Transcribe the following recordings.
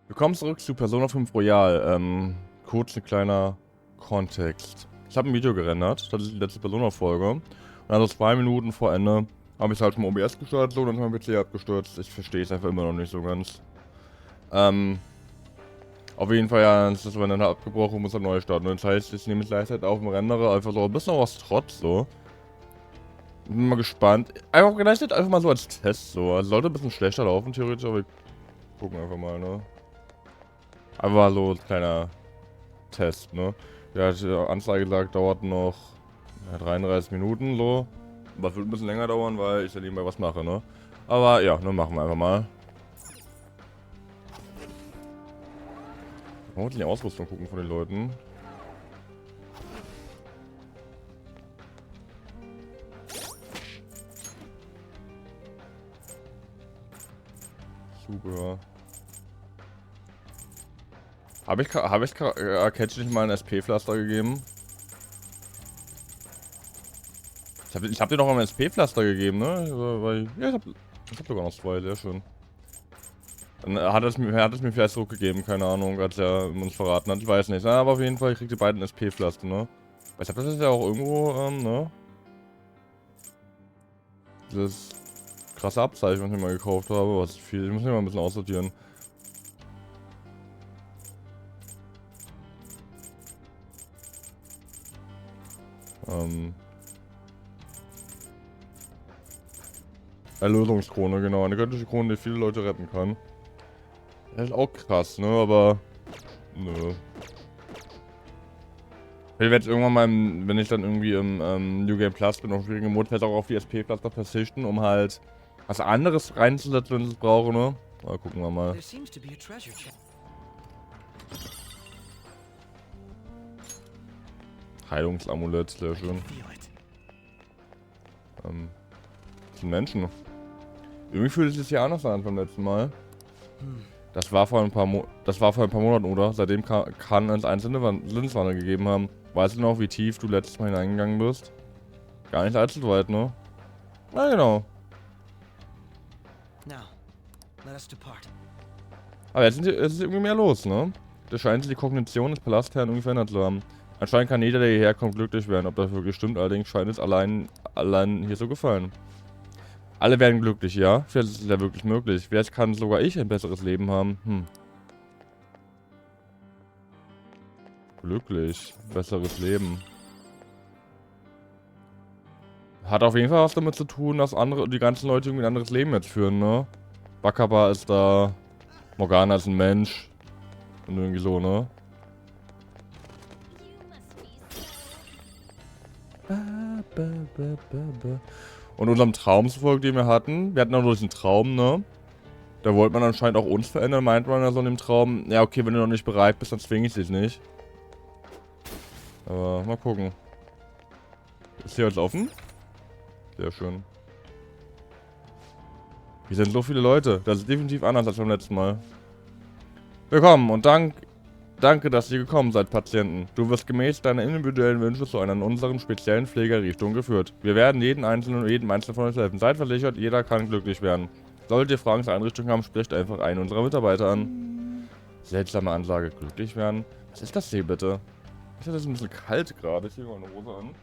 Willkommen zurück zu Persona 5 Royal. Kurz ein kleiner Kontext. Ich habe ein Video gerendert, das ist die letzte Persona-Folge. Und also 2 Minuten vor Ende habe ich es halt vom OBS gestartet so, und dann ist mein PC abgestürzt. Ich verstehe es einfach immer noch nicht so ganz. Auf jeden Fall, ja, ist das dann abgebrochen und muss dann neu starten. Und das heißt, ich nehme es gleichzeitig auf dem Renderer einfach so ein bisschen aus Trotz so. Bin mal gespannt. Einfach gleichzeitig einfach mal so als Test so. Also sollte ein bisschen schlechter laufen theoretisch, aber wir gucken einfach mal, ne? Einfach so ein kleiner Test, ne? Ja, die Anzeige sagt, dauert noch 33 Minuten, so. Was wird ein bisschen länger dauern, weil ich ja nebenbei was mache, ne? Aber ja, dann machen wir einfach mal. Ich muss die Ausrüstung gucken von den Leuten. Zubehör. Habe ich Catch nicht mal ein SP-Pflaster gegeben? Ich hab dir doch mal ein SP-Pflaster gegeben, ne? Weil, ja, ich hab sogar noch 2, sehr schön. Dann hat es mir vielleicht zurückgegeben, keine Ahnung, als er uns verraten hat, ich weiß nicht. Aber auf jeden Fall, ich krieg die beiden SP-Pflaster, ne? Ich hab das ja auch irgendwo, ne? Dieses krasse Abzeichen, was ich mal gekauft habe, was viel, ich muss mich mal ein bisschen aussortieren. Erlösungskrone, genau. Eine göttliche Krone, die viele Leute retten kann. Das ist auch krass, ne? Aber. Nö. Ich werde jetzt irgendwann mal, wenn ich dann irgendwie im New Game Plus bin, auf schwierigen Mode, vielleicht auch auf die SP-Pflaster verzichten, um halt was anderes reinzusetzen, wenn ich es brauche, ne? Mal gucken wir mal. Heilungsamulett, sehr schön. Das sind Menschen. Irgendwie fühlt es sich ja anders an vom letzten Mal. Das war vor ein paar Monaten, oder? Seitdem kann es einzelne Sinneswandel gegeben haben. Weißt du noch, wie tief du letztes Mal hineingegangen bist? Gar nicht allzu weit, ne? Na genau. Aber jetzt ist irgendwie mehr los, ne? Das scheint die Kognition des Palastherrn irgendwie verändert zu haben. Anscheinend kann jeder, der hierher kommt, glücklich werden. Ob das wirklich stimmt, allerdings scheint es allein hier so gefallen. Alle werden glücklich, ja? Vielleicht ist es ja wirklich möglich. Vielleicht kann sogar ich ein besseres Leben haben. Glücklich. Besseres Leben. Hat auf jeden Fall was damit zu tun, dass die ganzen Leute irgendwie ein anderes Leben jetzt führen, ne? Wakaba ist da. Morgana ist ein Mensch. Und irgendwie so, ne? Und unserem Traum zufolge, den wir hatten auch nur diesen Traum, ne? Da wollte man anscheinend auch uns verändern, meint man ja so in dem Traum. Ja, okay, wenn du noch nicht bereit bist, dann zwinge ich dich nicht. Aber mal gucken. Ist hier jetzt offen? Sehr schön. Hier sind so viele Leute. Das ist definitiv anders als beim letzten Mal. Willkommen und danke, dass ihr gekommen seid, Patienten. Du wirst gemäß deiner individuellen Wünsche zu einer in unseren speziellen Pflegeeinrichtung geführt. Wir werden jedem Einzelnen von euch helfen. Seid versichert, jeder kann glücklich werden. Solltet ihr Fragen zur Einrichtung haben, spricht einfach einen unserer Mitarbeiter an. Seltsame Ansage, glücklich werden. Was ist das hier bitte? Ist das ein bisschen kalt gerade? Ich ziehe mal eine Hose an.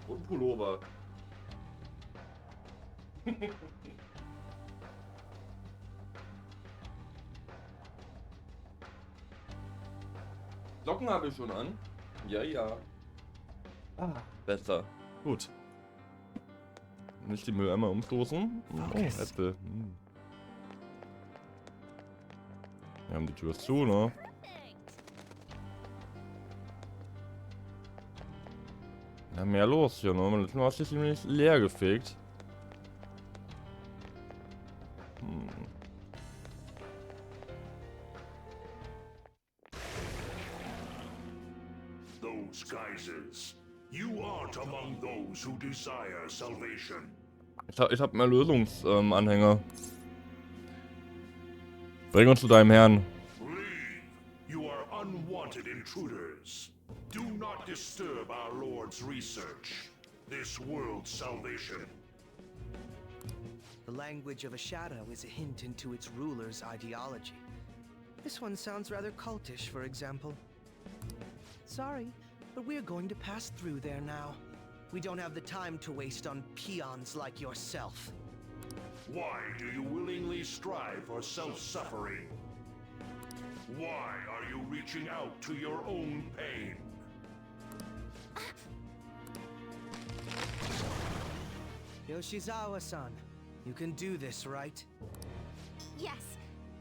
Und Pullover. Socken habe ich schon an. Ja, ja. Besser. Gut. Nicht die Mülleimer umstoßen. Oh, Äpfel. Wir haben die Tür zu, ne? Ja, mehr los hier, ne? Letztes Mal hast du dich nämlich leer gefegt. Those guises. You aren't among those who desire salvation. Ich hab einen Erlösungsanhänger. Bring uns zu deinem Herrn. Leave. You are unwanted intruders. Do not disturb our Lord's research. This world's salvation. The language of a shadow is a hint into its ruler's ideology. This one sounds rather cultish, for example. Sorry, but we're going to pass through there now. We don't have the time to waste on peons like yourself. Why do you willingly strive for self-suffering? Why are you reaching out to your own pain? Yoshizawa-san, you can do this, right? Yes.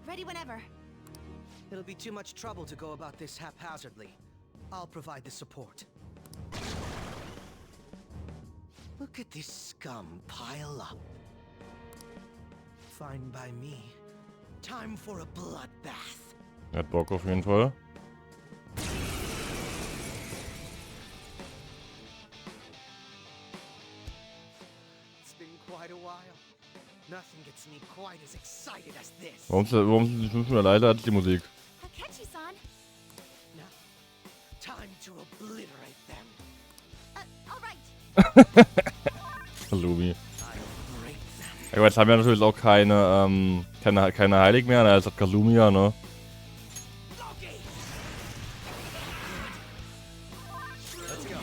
Ready whenever. It'll be too much trouble to go about this haphazardly. I'll provide the support. Look at this scum pile up. Fine by me. Time for a bloodbath. Er hat Bock auf jeden Fall. It's been quite a while. Nothing gets me quite as excited as this. Warum sind die 5 Minuten leiser als die Musik? Takechi-san. Now, time to obliterate them. All right. Kasumi. I'll break them. Ja, jetzt haben wir natürlich auch keine Heilig mehr, ne? Das hat Kasumi ja, ne? Loki! Let's go.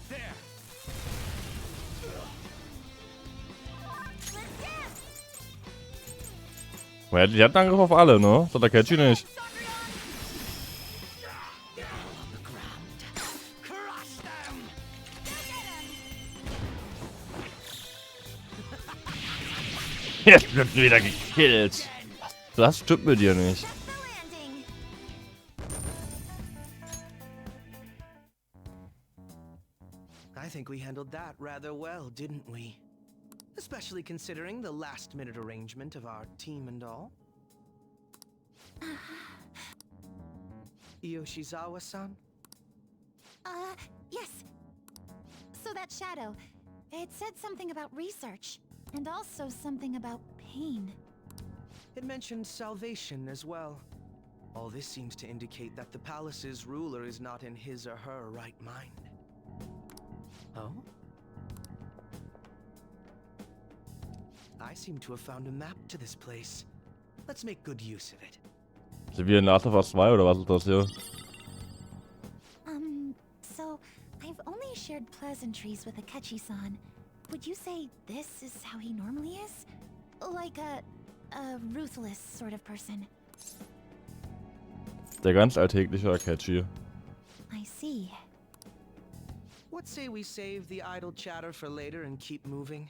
There. Let's dance. Weil die hatten Angriff auf alle, ne? Das hat der Catchy nicht. On the ground. Crush them! Jetzt wird wieder gekillt. Das stimmt mit dir nicht. That's the landing. I think we handled that rather well, didn't we? Especially considering the last-minute arrangement of our team and all. Yoshizawa-san? Yes. So that shadow, it said something about research, and also something about pain. It mentioned salvation as well. All this seems to indicate that the palace's ruler is not in his or her right mind. Oh? I seem to have found a map to this place. Let's make good use of it. Sind wir in Last of Us 2 oder was ist das hier? So I've only shared pleasantries with Akechi-san. Would you say this is how he normally is? Like a ruthless sort of person. Der ganz alltägliche Akechi. I see. What say we save the idle chatter for later and keep moving?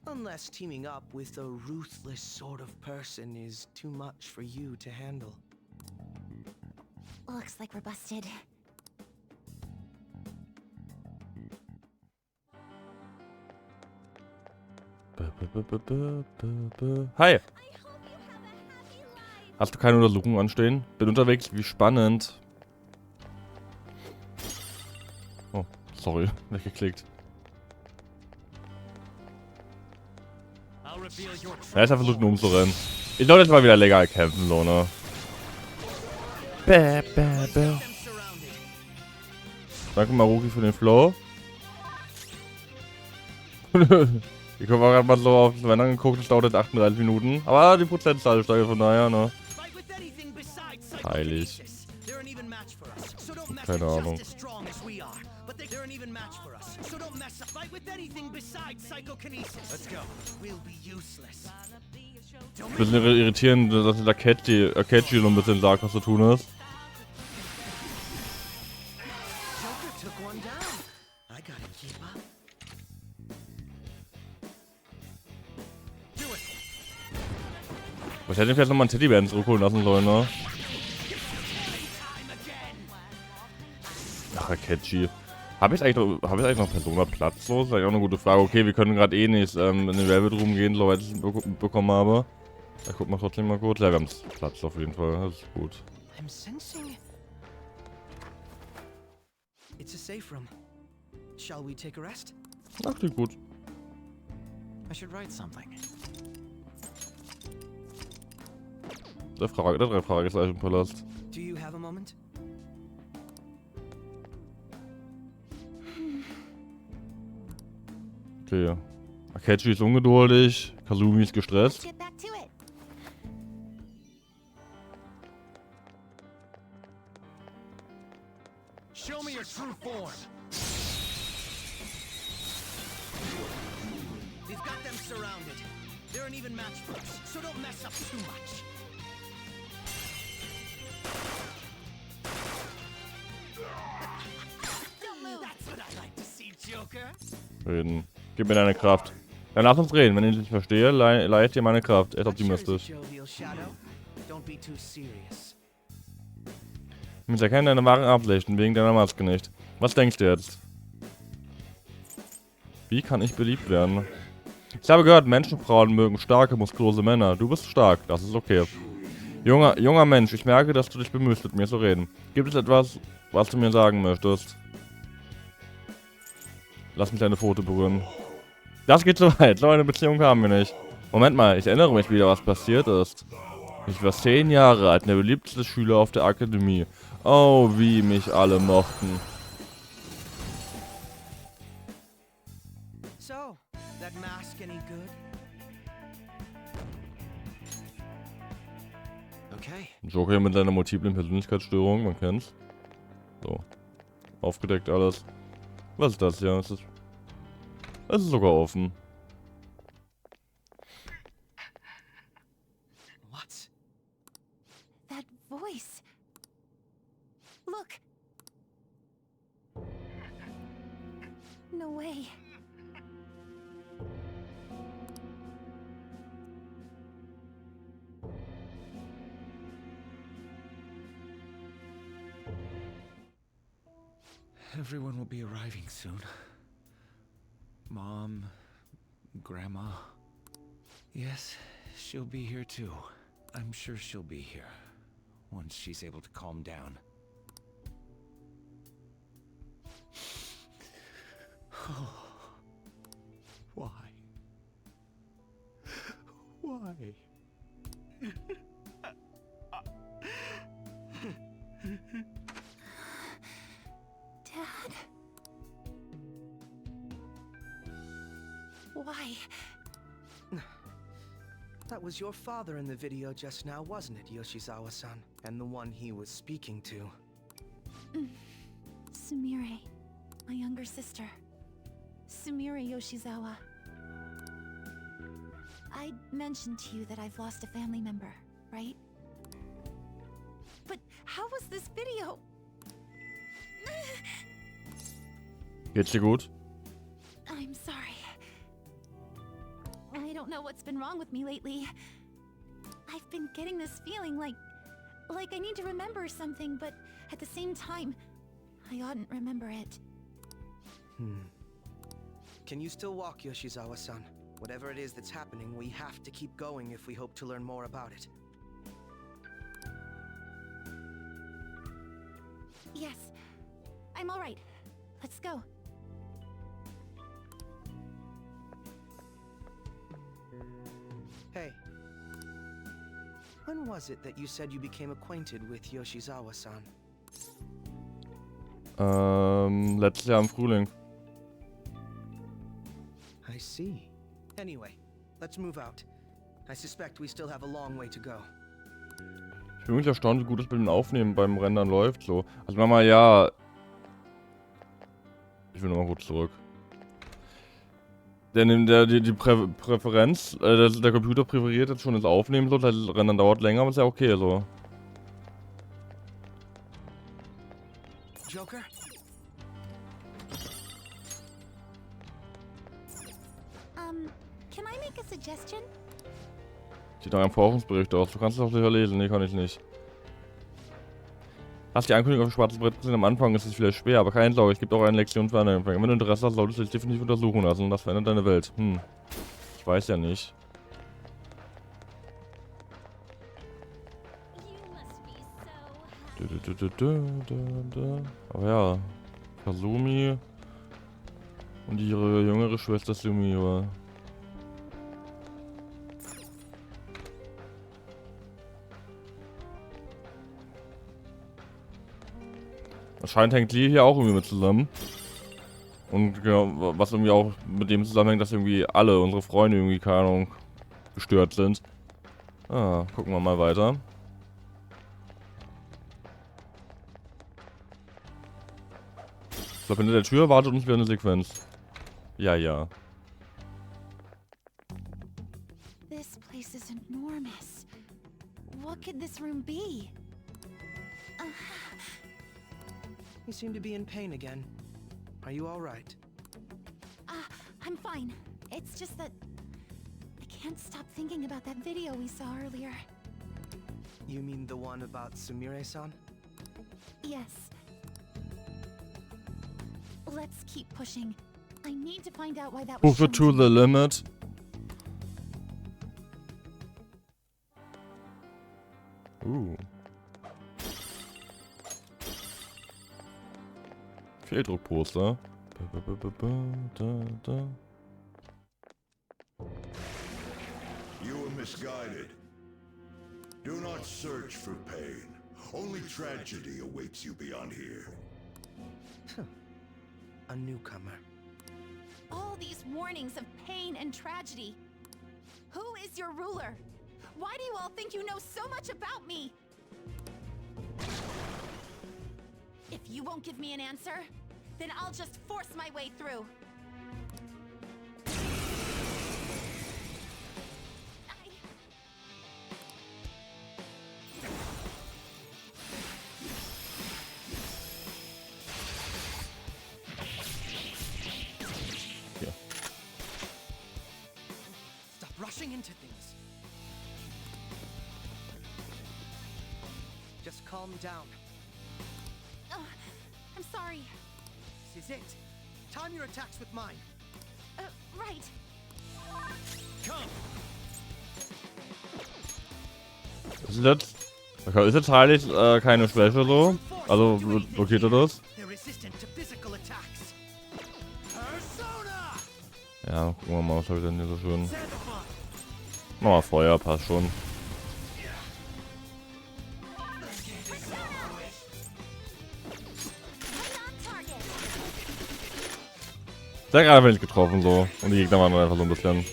Unless teaming up with a ruthless sort of person is too much for you to handle. Looks like we're busted. Hi! Hast du keine Untersuchung anstehen? Bin unterwegs, wie spannend. Oh, sorry, weggeklickt. Er ist ja versucht, nur umzurennen. Ich sollte jetzt mal wieder legal kämpfen, so, ne? Bäh, bäh, bäh. Danke, Maruki, für den Flow. Ich habe gerade mal so auf das Rennen angeguckt, es dauert jetzt 38 Minuten. Aber die Prozentzahl steigt von daher, ne? Heilig. Keine Ahnung. Bisschen irritierend, dass der Akechi noch ein bisschen sagt, was zu tun ist. Ich hätte vielleicht nochmal einen Teddybär zurückholen lassen sollen, ne? Ach, Akechi. Habe ich eigentlich noch Persona-Platz? So, das ist eigentlich auch eine gute Frage. Okay, wir können gerade eh nicht in den Velvet Room gehen, soweit ich es bekommen habe. Ja, guck mal trotzdem mal kurz. Ja, wir haben Platz auf jeden Fall. Das ist gut. I'm sensing. It's a safe room. Shall we take a rest? Ach, klingt gut. I should write something. Der drei Fragezeichen Palast. Do you have a moment? Okay. Akechi ist ungeduldig. Kasumi ist gestresst. Get back to it. Show me your true form. We've got them surrounded. There aren't even matchbooks, so don't mess up too much. Don't move. That's what I like to see, Joker. Reden. Gib mir deine Kraft. Dann lass uns reden. Wenn ich nicht verstehe, leihe ich dir meine Kraft. Er ist optimistisch. Don't be too serious. Ich erkenne deine wahren Absichten, wegen deiner Maske nicht. Was denkst du jetzt? Wie kann ich beliebt werden? Ich habe gehört, Menschenfrauen mögen starke, muskulöse Männer. Du bist stark, das ist okay. Junger Mensch, ich merke, dass du dich bemühst, mit mir zu reden. Gibt es etwas, was du mir sagen möchtest? Lass mich deine Foto berühren. Das geht zu weit, so eine Beziehung haben wir nicht. Moment mal, ich erinnere mich wieder, was passiert ist. Ich war 10 Jahre alt, der beliebteste Schüler auf der Akademie. Oh, wie mich alle mochten. So, that mask any good? Okay. Joker mit seiner multiplen Persönlichkeitsstörung, man kennt's. So. Aufgedeckt alles. Was ist das hier? Es ist sogar offen. What? That voice. Look. No way. Everyone will be arriving soon. Mom, Grandma. Yes, she'll be here too. I'm sure she'll be here once she's able to calm down. Why? Why? Dad? Why? That was your father in the video just now, wasn't it, Yoshizawa-san? And the one he was speaking to. Sumire, my younger sister. Sumire Yoshizawa. I mentioned to you that I've lost a family member, right? But how was this video? Geht's dir gut? I'm sorry. I don't know what's been wrong with me lately. I've been getting this feeling like I need to remember something, but at the same time, I oughtn't remember it. Can you still walk, Yoshizawa-san? Whatever it is that's happening, we have to keep going if we hope to learn more about it. Yes, I'm all right. Let's go. Hey. When was it that you said you became acquainted with Yoshizawa-san? Letztes Jahr im Frühling. I see. Anyway, let's move out. I suspect we still have a long way to go. Ich bin wirklich erstaunt, wie gut es mit dem Aufnehmen beim Rendern läuft, so. Also Mama, ja. Ich will nochmal kurz zurück. Die Präferenz, der Computer präferiert jetzt schon das Aufnehmen, so, das Rendern dauert länger, aber ist ja okay, so. Joker? Can I make a suggestion? Sieht nach einem Forschungsbericht aus. Du kannst es auch sicher lesen. Nee, kann ich nicht. Hast die Ankündigung auf dem schwarzen Brett gesehen? Am Anfang ist es vielleicht schwer, aber keine Sorge, es gibt auch eine Lektion für andere Empfänger. Wenn du Interesse hast, solltest du dich definitiv untersuchen lassen. Das verändert deine Welt. Ich weiß ja nicht. Aber ja. Kasumi und ihre jüngere Schwester Sumire. Anscheinend hängt Lee hier auch irgendwie mit zusammen. Und genau, was irgendwie auch mit dem zusammenhängt, dass irgendwie alle unsere Freunde irgendwie, keine Ahnung, gestört sind. Ah, gucken wir mal weiter. Ich glaube, hinter der Tür wartet uns wieder eine Sequenz. Ja, ja. This place is enormous. What could this room be? You seem to be in pain again. Are you all right? I'm fine. It's just that I can't stop thinking about that video we saw earlier. You mean the one about Sumire-san? Yes. Let's keep pushing. I need to find out why that was Push it shown to the limit. Fehldruckposter. You were misguided. Do not search for pain. Only tragedy awaits you beyond here. A newcomer. All these warnings of pain and tragedy. Who is your ruler? Why do you all think you know so much about me? If you won't give me an answer, then I'll just force my way through. Stop rushing into things. Just calm down. I'm sorry. This is it. Time your attacks with mine. Right. Ist jetzt heilig keine Schwäche so? Also blockiert er das? They're resistant to physical attacks. Persona! Ja, gucken wir mal, was habe ich denn hier so schön. Nochmal Feuer, passt schon. Sehr gerade wenn ich getroffen so. Und die Gegner waren dann einfach so ein bisschen.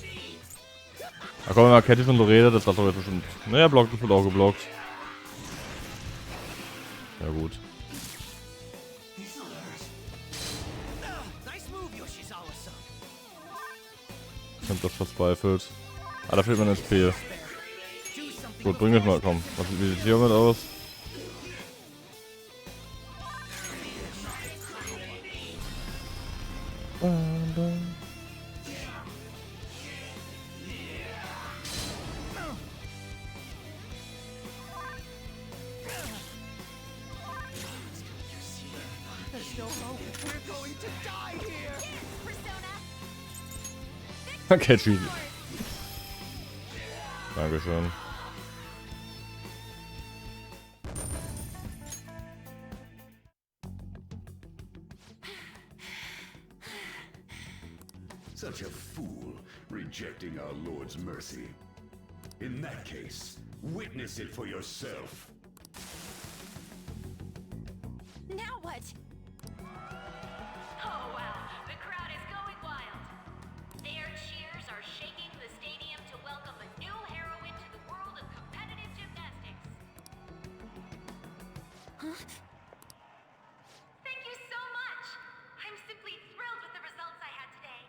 Da kommen wir mal Kette schon so redet, das hat doch jetzt bestimmt. Naja, blockt, das wird auch geblockt. Ja gut. Ich hab das verzweifelt. Ah, da fehlt mir ein SP. Gut, bring es mal, komm. Was sieht hier mit aus? There's no hope. We're going to die here. Okay, tschüss. Dankeschön. Such a fool, rejecting our Lord's mercy. In that case, witness it for yourself. Now what? Oh wow, the crowd is going wild. Their cheers are shaking the stadium to welcome a new heroine to the world of competitive gymnastics. Thank you so much. I'm simply thrilled with the results I had today.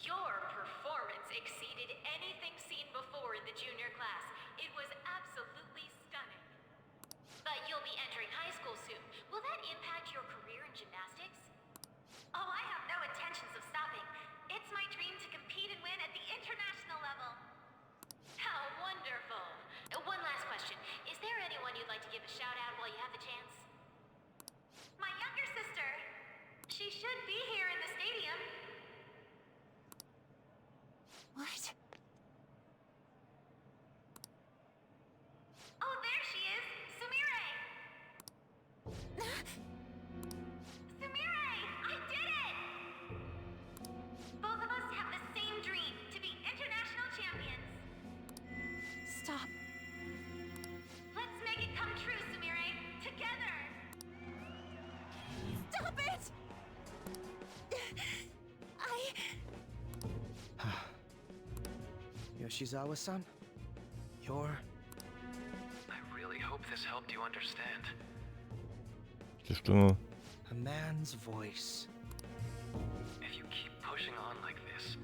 Your performance exceeded anything seen before in the junior class. It was absolutely stunning. But you'll be entering high school soon. Will that impact your career in gymnastics? Oh, I have no intentions of stopping. It's my dream to compete and win at the international level. How wonderful. One last question. Is there anyone you'd like to give a shout out while you have the chance? My younger sister. She should be here in the stadium. What? Oh, there she is. Sumire. Sumire, I did it! Yoshizawa-san. You're... I really hope this helped you understand. Die Stimme. a man's voice. If you keep pushing on like this,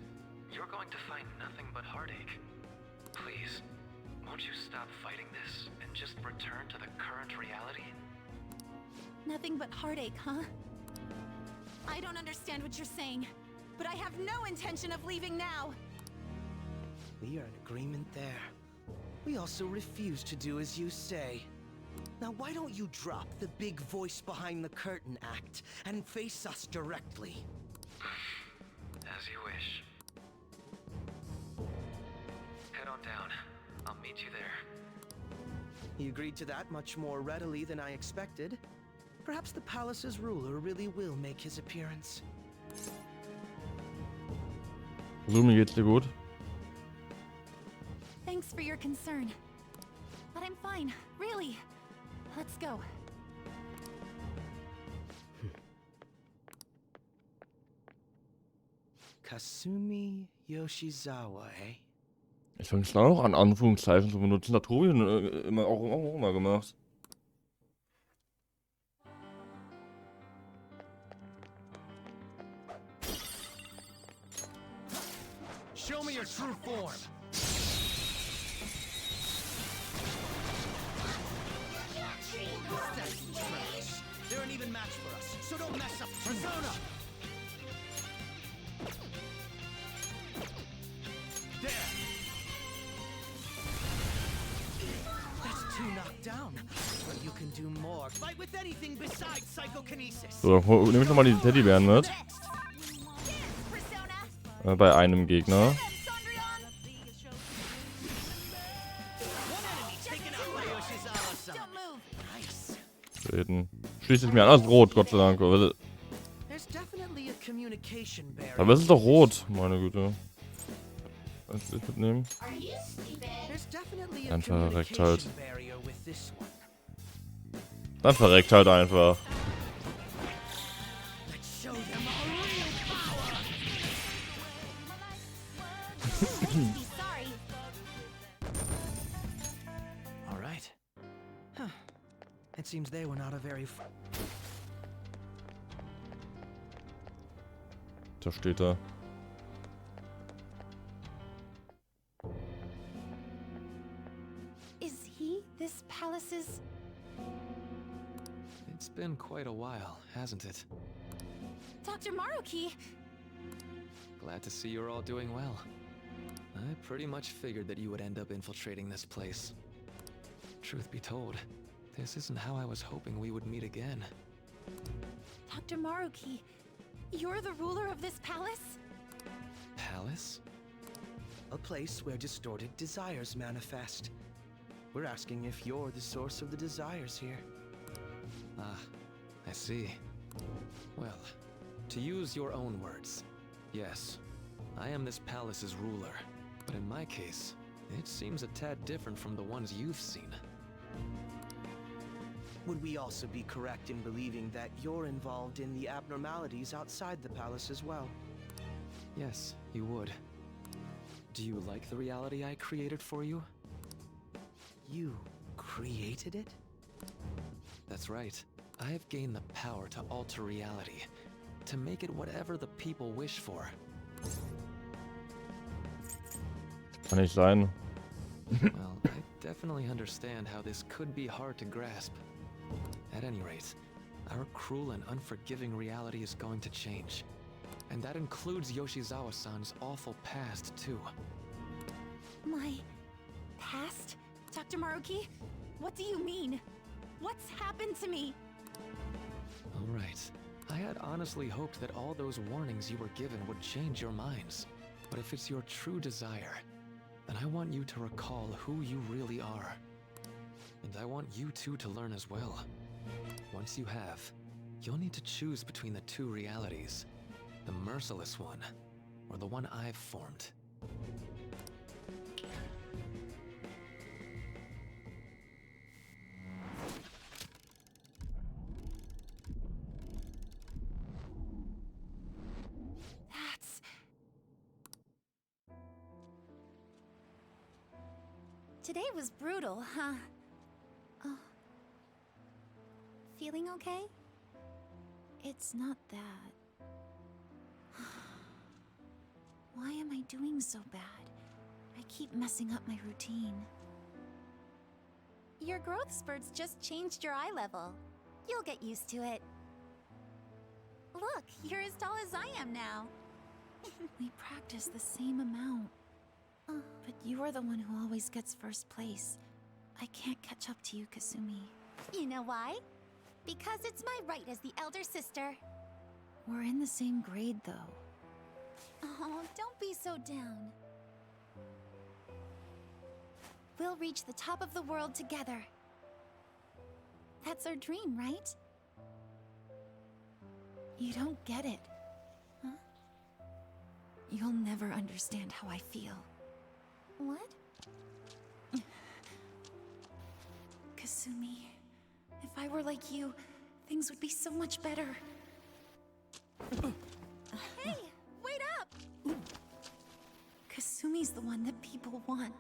you're going to find nothing but heartache. Please, won't you stop fighting this and just return to the current reality? Nothing but heartache, huh? I don't understand what you're saying, but I have no intention of leaving now. We are in agreement there. We also refuse to do as you say. Now why don't you drop the big voice behind the curtain act and face us directly? As you wish. Head on down. I'll meet you there. He agreed to that much more readily than I expected. Perhaps the palace's ruler really will make his appearance. Kasumi, geht's dir gut? Thanks for your concern. But I'm fine, really. Let's go. Kasumi Yoshizawa, eh? Ich fange schnell auch an, Anführungszeichen zu benutzen. Das hat Tobi auch immer gemacht. Show me your true form. They're an even match for us, so don't mess up Persona. There. That's two knocked down. But you can do more. Fight with anything besides psychokinesis. So, dann nehme ich nochmal die Teddybären mit. Bei einem Gegner. Reden. Schließe ich mir an. Ah, ist rot, Gott sei Dank. Aber es ist doch rot, meine Güte. Kannst du das mitnehmen? Dann verreckt halt. Dann verreckt halt einfach. It seems they were not a very Da steht er. Is he this palace's? It's been quite a while, hasn't it? Dr. Maruki! Glad to see you're all doing well. I pretty much figured that you would end up infiltrating this place. Truth be told, this isn't how I was hoping we would meet again. Dr. Maruki, you're the ruler of this palace? Palace? a place where distorted desires manifest. We're asking if you're the source of the desires here. Ah, I see. Well, to use your own words, yes, I am this palace's ruler. But in my case, it seems a tad different from the ones you've seen. Would we also be correct in believing that you're involved in the abnormalities outside the palace as well? Yes, you would. Do you like the reality I created for you? You created it? That's right. I've gained the power to alter reality, to make it whatever the people wish for. Kann nicht sein. Well, I definitely understand how this could be hard to grasp. At any rate, our cruel and unforgiving reality is going to change. And that includes Yoshizawa-san's awful past, too. My past? Dr. Maruki? What do you mean? What's happened to me? All right. I had honestly hoped that all those warnings you were given would change your minds. But if it's your true desire, then I want you to recall who you really are. And I want you two to learn as well. Once you have, you'll need to choose between the two realities. The merciless one, or the one I've formed. Today was brutal, huh? Oh. Feeling okay? It's not that. Why am I doing so bad? I keep messing up my routine. Your growth spurts just changed your eye level. You'll get used to it. Look, you're as tall as I am now. We practice the same amount. But you're the one who always gets first place. I can't catch up to you, Kasumi. You know why? Because it's my right as the elder sister. We're in the same grade, though. Oh, don't be so down. We'll reach the top of the world together. That's our dream, right? You don't get it. Huh? You'll never understand how I feel. What? Kasumi, if I were like you, things would be so much better. Hey, wait up! Kasumi's the one that people want.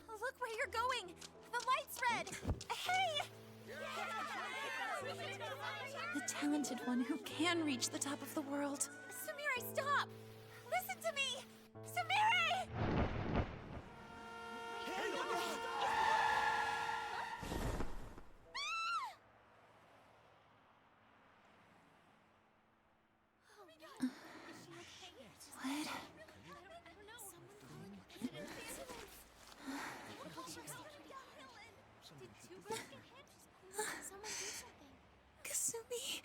Look where you're going! The light's red! Hey! The talented one who can reach the top of the world. Sumire, stop! Listen to me! Sumire! Kasumi.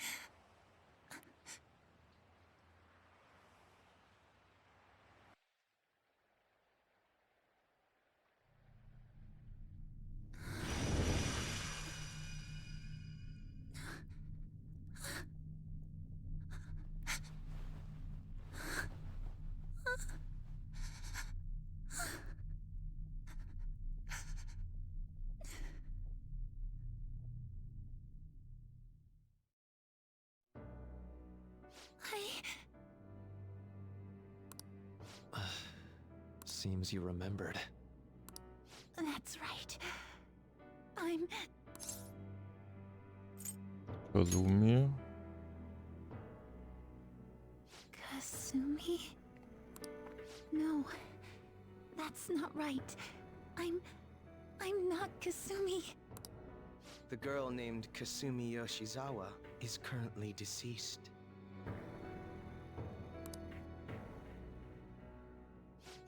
Seems you remembered. That's right. I'm... Kasumi? Kasumi? No, that's not right. I'm not Kasumi. The girl named Kasumi Yoshizawa is currently deceased.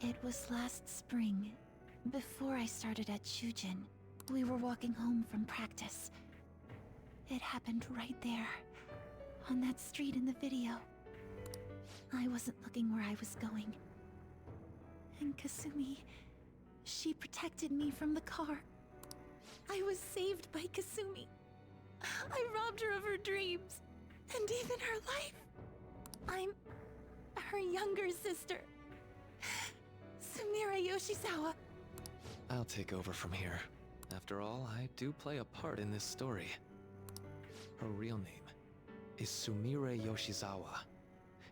It was last spring, before I started at Shujin. We were walking home from practice. It happened right there, on that street in the video. I wasn't looking where I was going. And Kasumi, she protected me from the car. I was saved by Kasumi. I robbed her of her dreams, and even her life. I'm her younger sister. Sumire Yoshizawa. I'll take over from here. After all, I do play a part in this story. Her real name is Sumire Yoshizawa.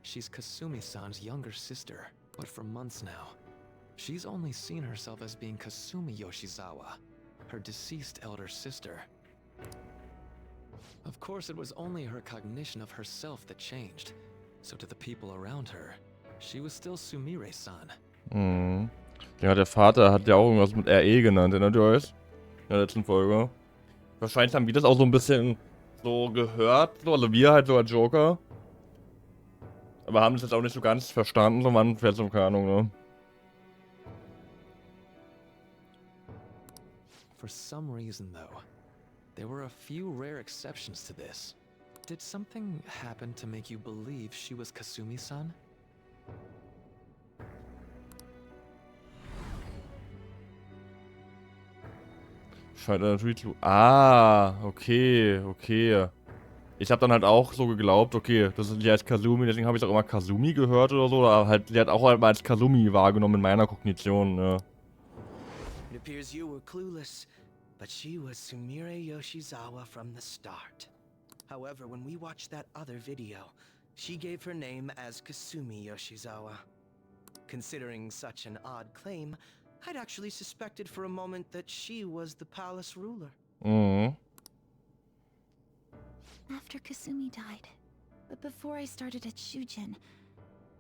She's Kasumi-san's younger sister, but for months now, she's only seen herself as being Kasumi Yoshizawa, her deceased elder sister. Of course, it was only her cognition of herself that changed, so to the people around her, she was still Sumire-san. Mhm. Ja, der Vater hat ja auch irgendwas mit RE genannt, erinnert ihr euch? In der letzten Folge. Wahrscheinlich haben die das auch so ein bisschen so gehört, so, also wir halt so als Joker. Aber haben das jetzt auch nicht so ganz verstanden, so man, vielleicht so, keine Ahnung, ne? For some reason, though, there were a few rare exceptions to this. Did something happen to make you believe she was Kasumi-san? Scheint natürlich zu... Ah, okay, okay. Ich habe dann halt auch so geglaubt, okay, das ist ja als Kasumi, deswegen habe ich auch immer Kasumi gehört oder so, aber halt, sie hat auch halt mal als Kasumi wahrgenommen in meiner Kognition, ne? It appears you were clueless, but she was Sumire Yoshizawa from the start. However, when we watched that other video, she gave her name as Kasumi Yoshizawa. Considering such an odd claim, I'd actually suspected for a moment that she was the palace ruler. Mhm. After Kasumi died, but before I started at Shujin,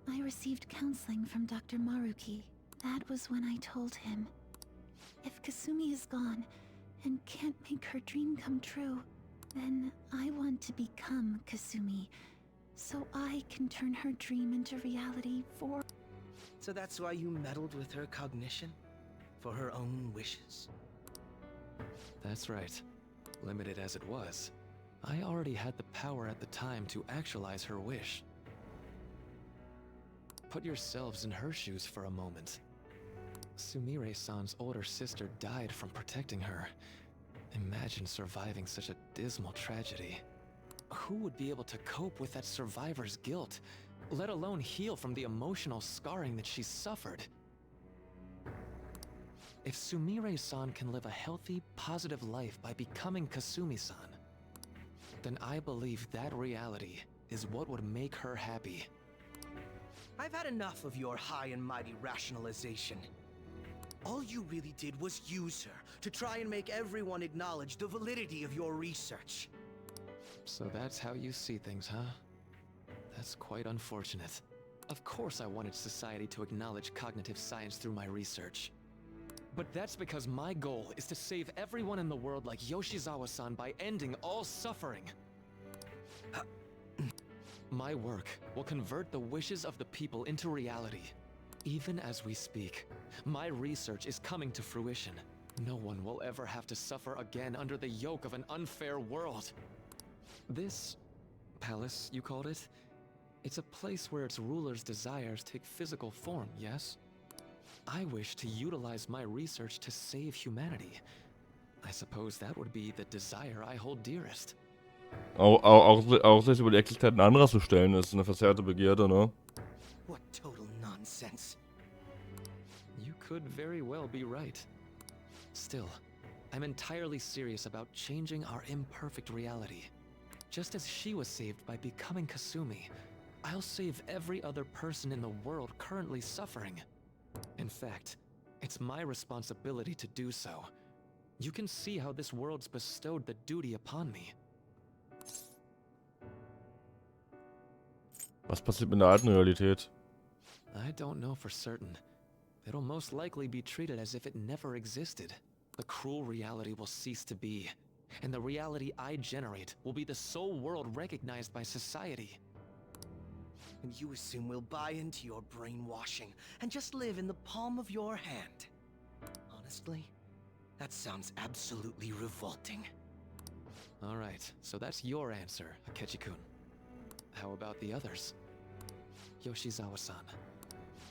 I received counseling from Dr. Maruki. That was when I told him, if Kasumi is gone and can't make her dream come true, then I want to become Kasumi, so I can turn her dream into reality for... So that's why you meddled with her cognition? For her own wishes? That's right. Limited as it was, I already had the power at the time to actualize her wish. Put yourselves in her shoes for a moment. Sumire-san's older sister died from protecting her. Imagine surviving such a dismal tragedy. Who would be able to cope with that survivor's guilt, let alone heal from the emotional scarring that she's suffered? If Sumire-san can live a healthy, positive life by becoming Kasumi-san, then I believe that reality is what would make her happy. I've had enough of your high and mighty rationalization. All you really did was use her to try and make everyone acknowledge the validity of your research. So that's how you see things, huh? That's quite unfortunate. Of course I wanted society to acknowledge cognitive science through my research. But that's because my goal is to save everyone in the world like Yoshizawa-san by ending all suffering. My work will convert the wishes of the people into reality. Even as we speak, my research is coming to fruition. No one will ever have to suffer again under the yoke of an unfair world. This palace, you called it? It's a place where its ruler's desires take physical form, yes? I wish to utilize my research to save humanity. I suppose that would be the desire I hold dearest. Auch sich über die Existenzen anderer zu stellen, ist eine verzerrte Begierde, ne? What total nonsense. You could very well be right. Still, I'm entirely serious about changing our imperfect reality. Just as she was saved by becoming Kasumi, I'll save every other person in the world currently suffering. In fact, it's my responsibility to do so. You can see how this world's bestowed the duty upon me. Was passiert mit der alten Realität? I don't know for certain. It'll most likely be treated as if it never existed. The cruel reality will cease to be, and the reality I generate will be the sole world recognized by society. And you assume we'll buy into your brainwashing and just live in the palm of your hand. Honestly, that sounds absolutely revolting. Alright, so that's your answer, Akechi-kun. How about the others? Yoshizawa-san,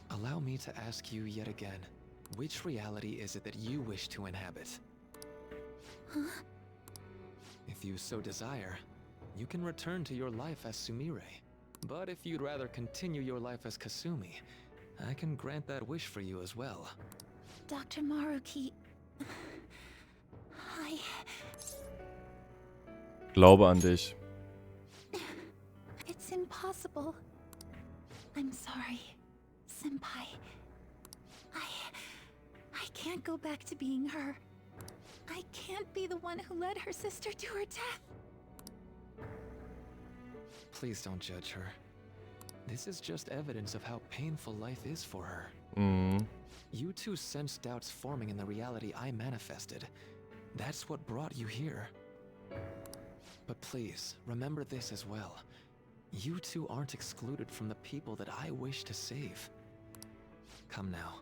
allow me to ask you yet again, which reality is it that you wish to inhabit? Huh? If you so desire, you can return to your life as Sumire. But if you'd rather continue your life as Kasumi, I can grant that wish for you as well. Dr. Maruki... Glaube an dich. It's impossible. I'm sorry, Senpai. I can't go back to being her. I can't be the one who led her sister to her death. Please don't judge her. This is just evidence of how painful life is for her. Mhm. You two sensed doubts forming in the reality I manifested. That's what brought you here. But please, remember this as well. You two aren't excluded from the people that I wish to save. Come now.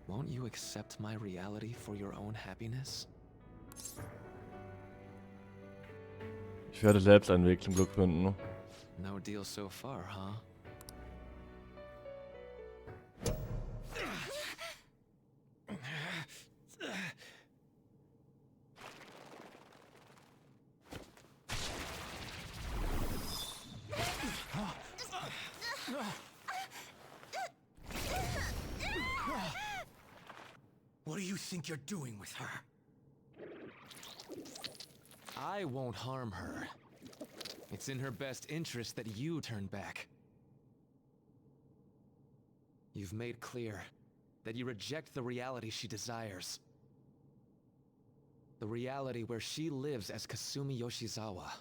Won't you accept my reality for your own happiness? Ich werde selbst einen Weg zum Glück finden. No deal so far, huh? What do you think you're doing with her? I won't harm her. It's in her best interest that you turn back. You've made clear that you reject the reality she desires. The reality where she lives as Kasumi Yoshizawa.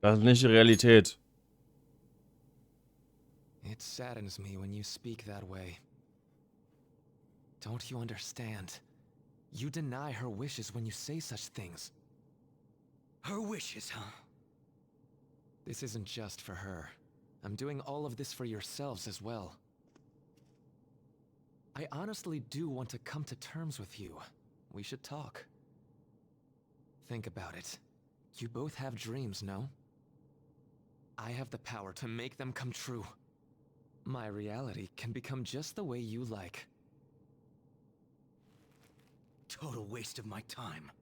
Das ist nicht die Realität. It saddens me when you speak that way. Don't you understand? You deny her wishes when you say such things. Her wishes, huh? This isn't just for her. I'm doing all of this for yourselves as well. I honestly do want to come to terms with you. We should talk. Think about it. You both have dreams, no? I have the power to make them come true. My reality can become just the way you like. Total waste of my time.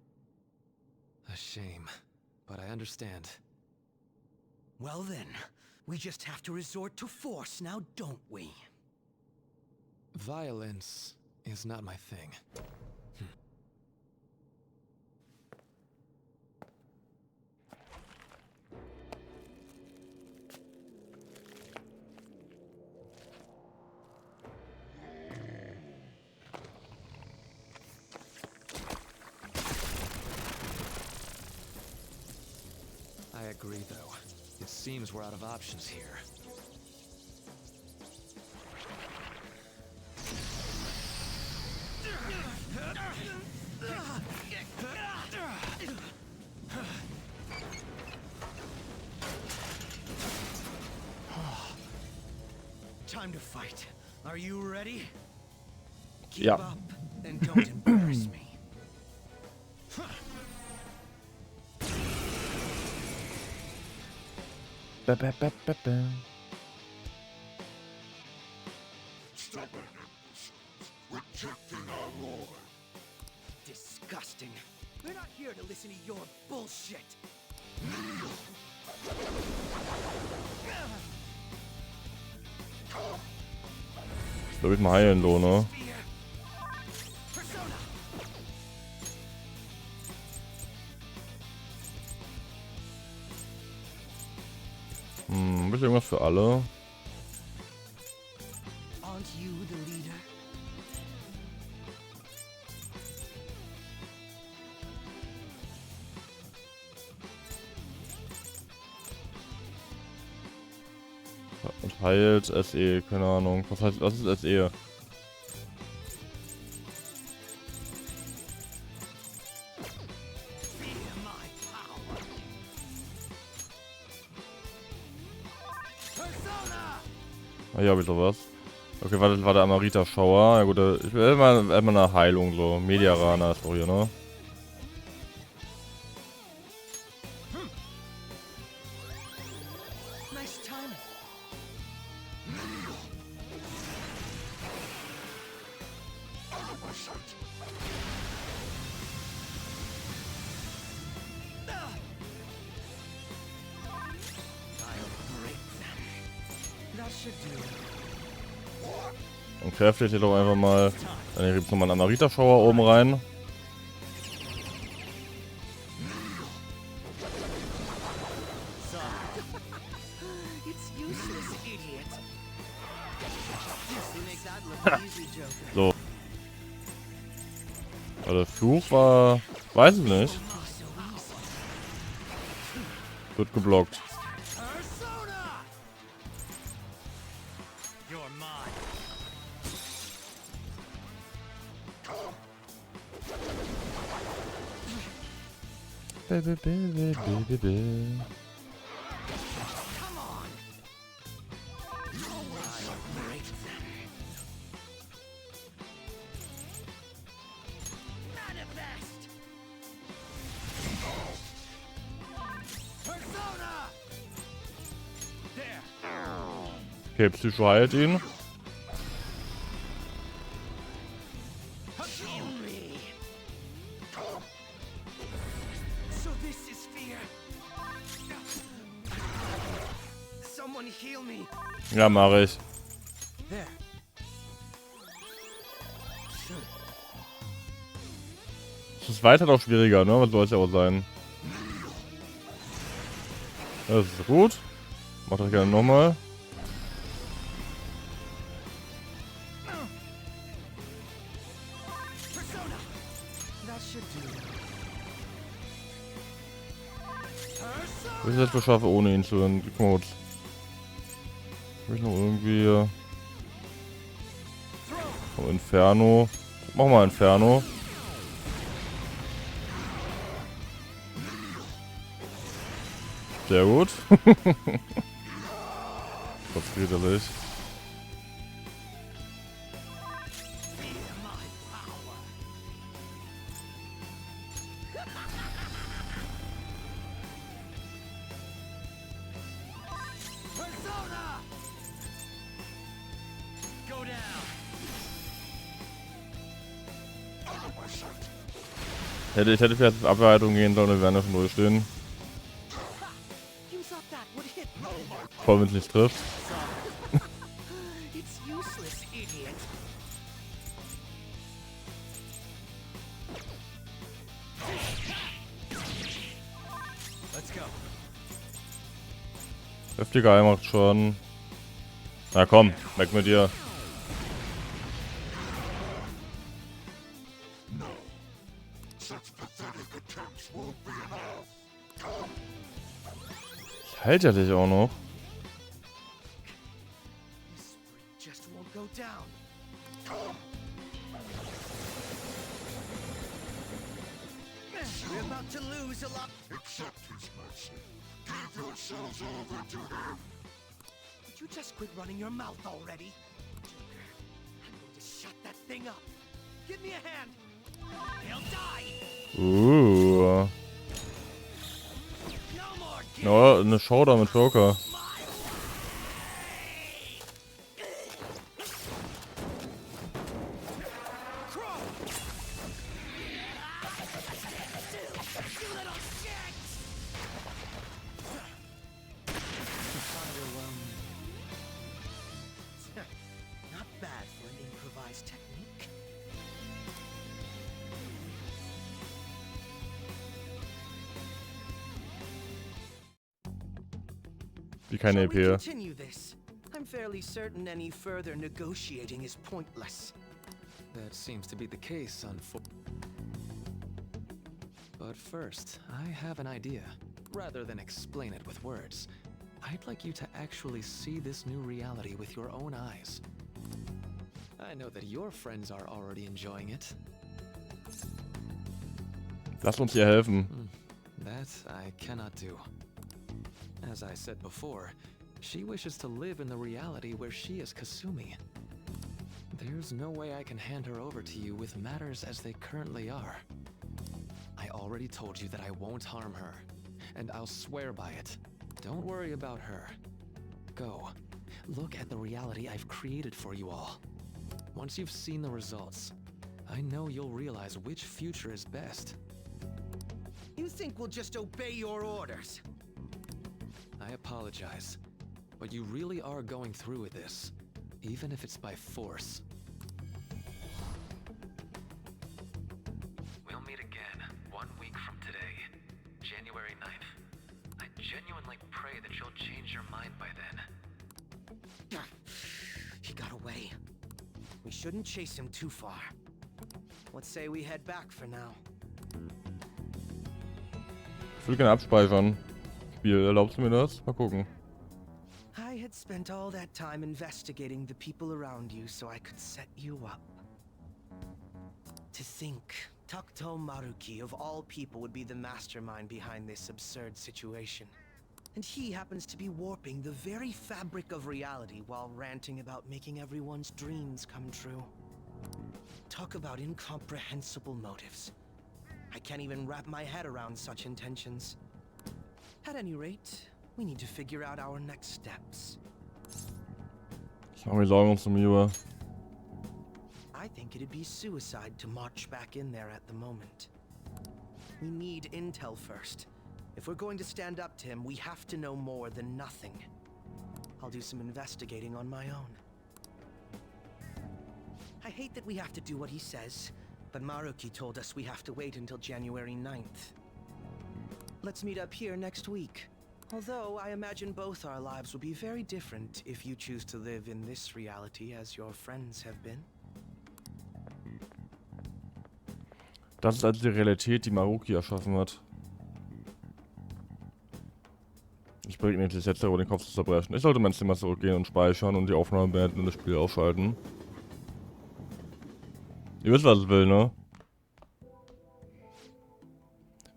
A shame, but I understand. Well then, we just have to resort to force now, don't we? Violence is not my thing. I agree, though. It seems we're out of options here. Time to fight. Are you ready? Keep Ja. up and don't embarrass me. Rejecting our lord. Disgusting. We're not here to listen to your bullshit. Ich glaube, ich mal heilen, so, ne? Ein bisschen irgendwas für alle. Aren't you the leader? Und heilt SE, keine Ahnung. Was heißt, was ist SE? Ah, hier habe ich sowas. Okay, war der Amarita-Schauer. Ja gut, ich will immer eine Heilung, so. Mediarana ist doch hier, ne? Nice timing. I'll break them. That should do it. Und kräftigt hier doch einfach mal. Dann hier gibt es nochmal einen Amarita-Schauer oben rein. It's useless, idiot. You make that look easy, Joker. So. Aber der Fluch war. Weiß ich nicht. Wird geblockt. Persona! You're mine. Come on. I'll break them. Manifest. Persona. There. Okay, Psycho heilt ihn. Show me. So this is fear. Someone heal me. Ja, mache ich. There. Sure. Es ist weiter doch schwieriger, ne? Was soll es ja auch sein? Das ist gut. Mach das gerne nochmal. Persona. That should do. Wie ich es jetzt schaffe, ohne ihn zu hören. Guck mal kurz. Hab ich noch irgendwie. Oh, Inferno. Mach mal Inferno. Sehr gut. Das geht ja nicht. Ich hätte vielleicht auf Ableitung gehen sollen, wir werden ja schon durchstehen. Vor allem, wenn es nicht trifft. It's useless, idiot. Let's go. Heftiger Ei macht schon. Na komm, weg mit dir. Hält er dich auch noch? This just won't go down. We're about to lose a lot. Accept his mercy. Give yourselves over to him. Would you just quit running your mouth already? Joker, I'm going to shut that thing up. Give me a hand. He'll die. No more Ja, eine Showdown mit Joker. Not bad for an improvised technique. Wie keine Shall we EP. continue this? I'm fairly certain any further negotiating is pointless. That seems to be the case, But first, I have an idea. Rather than explain it with words, I'd like you to actually see this new reality with your own eyes. I know that your friends are already enjoying it. Lass uns ihr helfen. That I cannot do. As I said before, she wishes to live in the reality where she is Kasumi. There's no way I can hand her over to you with matters as they currently are. I already told you that I won't harm her, and I'll swear by it. Don't worry about her. Go. Look at the reality I've created for you all. Once you've seen the results, I know you'll realize which future is best. You think we'll just obey your orders? I apologize, but you really are going through with this, even if it's by force. We'll meet again 1 week from today, January 9th. I genuinely pray that you'll change your mind by then. He got away. We shouldn't chase him too far. Let's say we head back for now. Ich will gerne abspeichern. Spiel, erlaubst du mir das? Mal gucken. I had spent all that time investigating the people around you so I could set you up. To think, Takuto Maruki of all people would be the mastermind behind this absurd situation. And he happens to be warping the very fabric of reality while ranting about making everyone's dreams come true. Talk about incomprehensible motives. I can't even wrap my head around such intentions. At any rate, we need to figure out our next steps. Ich mache mir Sorgen um Sumire. I think it'd be suicide to march back in there at the moment. We need intel first. If we're going to stand up to him, we have to know more than nothing. I'll do some investigating on my own. I hate that we have to do what he says, but Maruki told us we have to wait until January 9th. Let's meet up here next week. Although I imagine both our lives will be very different if you choose to live in this reality as your friends have been. Das ist also die Realität, die Maruki erschaffen hat. Ich bringe nichts, jetzt darüber den Kopf zu zerbrechen. Ich sollte mein Zimmer zurückgehen und speichern und die Aufnahme beenden und das Spiel ausschalten. Ihr wisst, was ich will, ne?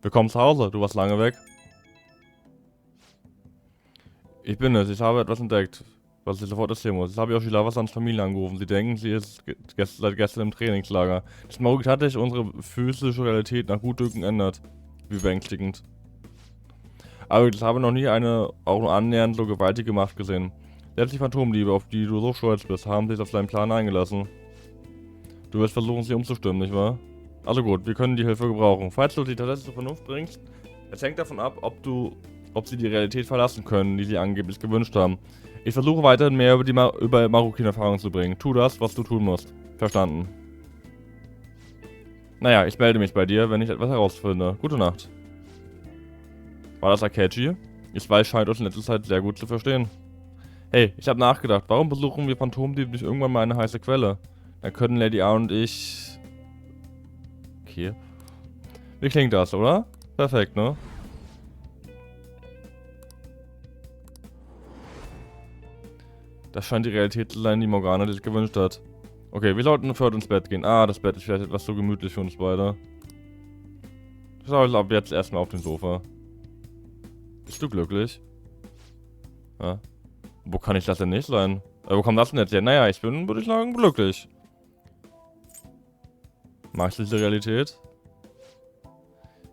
Willkommen zu Hause, du warst lange weg. Ich bin es, ich habe etwas entdeckt, was ich sofort erzählen muss. Jetzt habe ich auch Shilavasans Familie angerufen. Sie denken, sie ist seit gestern im Trainingslager. Das Maruki hat sich unsere physische Realität nach Gutdünken ändert. Wie beängstigend. Aber ich habe noch nie eine auch nur annähernd so gewaltige Macht gesehen. Selbst die Phantomliebe, auf die du so stolz bist, haben sich auf deinen Plan eingelassen. Du wirst versuchen, sie umzustimmen, nicht wahr? Also gut, wir können die Hilfe gebrauchen. Falls du die Talente zur Vernunft bringst, es hängt davon ab, ob sie die Realität verlassen können, die sie angeblich gewünscht haben. Ich versuche weiterhin mehr über Maruki in Erfahrung zu bringen. Tu das, was du tun musst. Verstanden. Naja, ich melde mich bei dir, wenn ich etwas herausfinde. Gute Nacht. War das Akechi? Ich weiß, scheint uns in letzter Zeit sehr gut zu verstehen. Hey, ich habe nachgedacht, warum besuchen wir Phantomdieb nicht irgendwann mal eine heiße Quelle? Dann können Lady A und ich... Okay. Wie klingt das, oder? Perfekt, ne? Das scheint die Realität zu sein, die Morgana sich gewünscht hat. Okay, wir sollten für heute ins Bett gehen. Ah, das Bett ist vielleicht etwas so gemütlich für uns beide. Schau ich ab jetzt erstmal auf dem Sofa. Bist du glücklich? Ja. Wo kann ich das denn nicht sein? Wo kommt das denn jetzt her? Naja, ich bin, würde ich sagen, glücklich. Magst du diese Realität?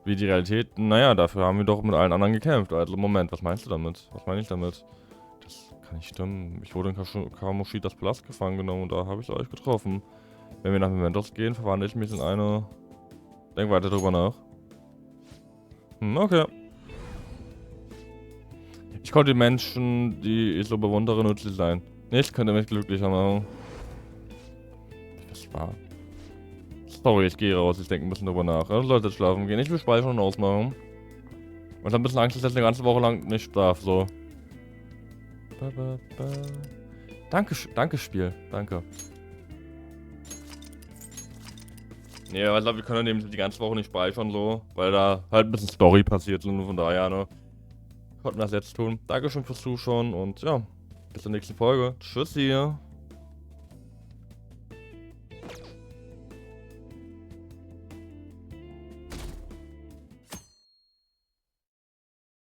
Wie die Realität? Naja, dafür haben wir doch mit allen anderen gekämpft. Also, Moment, was meinst du damit? Was meine ich damit? Das kann nicht stimmen. Ich wurde in Kamoshitas Palast gefangen genommen und da habe ich euch getroffen. Wenn wir nach Mementos gehen, verwandle ich mich in eine... Denk weiter drüber nach. Okay. Ich konnte die Menschen, die ich so bewundere, nützlich sein. Nichts könnte mich glücklicher machen. Das war... Sorry, ich gehe raus. Ich denke ein bisschen drüber nach. Du solltest jetzt schlafen gehen. Ich will speichern und ausmachen. Und ich habe ein bisschen Angst, dass ich jetzt eine ganze Woche lang nicht darf, so. Danke, Spiel. Danke. Ja, ich glaube, wir können eben die ganze Woche nicht speichern, so. Weil da halt ein bisschen Story passiert ist. Und von daher, ne. Konnten wir das jetzt tun. Dankeschön fürs Zuschauen und ja. Bis zur nächsten Folge. Tschüssi.